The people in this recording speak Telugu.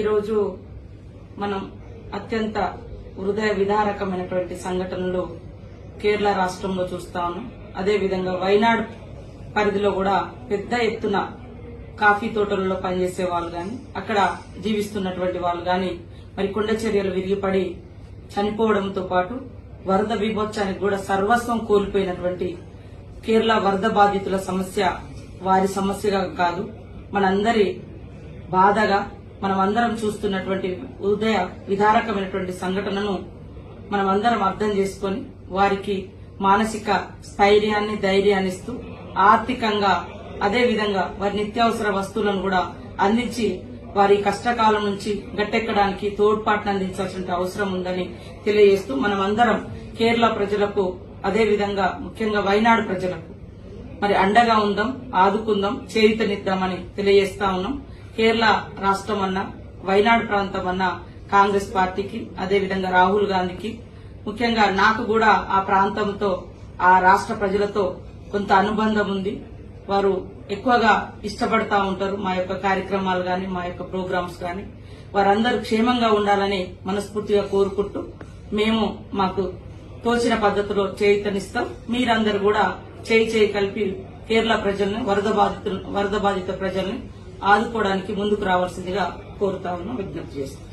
ఈరోజు మనం అత్యంత హృదయ విదారకమైనటువంటి సంఘటనలు కేరళ రాష్ట్రంలో చూస్తా ఉన్నాం. అదేవిధంగా వైనాడ్ పరిధిలో కూడా పెద్ద ఎత్తున కాఫీ తోటలలో పనిచేసే వాళ్ళు గాని, అక్కడ జీవిస్తున్నటువంటి వాళ్ళు గాని మరి కొండ చర్యలు విరిగిపడి చనిపోవడంతో పాటు వరద విభోత్సవానికి కూడా సర్వస్వం కోల్పోయినటువంటి కేరళ వరద బాధితుల సమస్య వారి సమస్యగా కాదు, మనందరి బాధగా మనమందరం చూస్తున్నటువంటి హృదయ విదారకమైనటువంటి సంఘటనను మనమందరం అర్థం చేసుకుని వారికి మానసిక స్థైర్యాన్ని ధైర్యాన్ని ఇస్తూ ఆర్థికంగా అదేవిధంగా వారి నిత్యావసర వస్తువులను కూడా అందించి వారి కష్టకాలం నుంచి గట్టెక్కడానికి తోడ్పాటును అందించాల్సిన అవసరం ఉందని తెలియజేస్తూ మనమందరం కేరళ ప్రజలకు అదేవిధంగా ముఖ్యంగా వైనాడు ప్రజలకు మరి అండగా ఉందాం, ఆదుకుందాం, చేయూతనిద్దామని తెలియజేస్తా ఉన్నాం. కేరళ రాష్ట్రం అన్నా వైనాడు ప్రాంతం అన్నా కాంగ్రెస్ పార్టీకి అదేవిధంగా రాహుల్ గాంధీకి ముఖ్యంగా నాకు కూడా ఆ ప్రాంతంతో ఆ రాష్ట్ర ప్రజలతో కొంత అనుబంధం ఉంది. వారు ఎక్కువగా ఇష్టపడతా ఉంటారు మా యొక్క కార్యక్రమాలు గాని మా యొక్క ప్రోగ్రామ్స్ గాని. వారందరూ క్షేమంగా ఉండాలని మనస్ఫూర్తిగా కోరుకుంటూ మేము మాకు తోచిన పద్ధతిలో చేయూతనిస్తాం. మీరందరూ కూడా చేయి కలిపి కేరళ ప్రజల్ని వరద బాధిత ప్రజల్ని ఆదుకోవడానికి ముందుకు రావాల్సిందిగా కోరుతా ఉన్నాం, విజ్ఞప్తి చేస్తాం.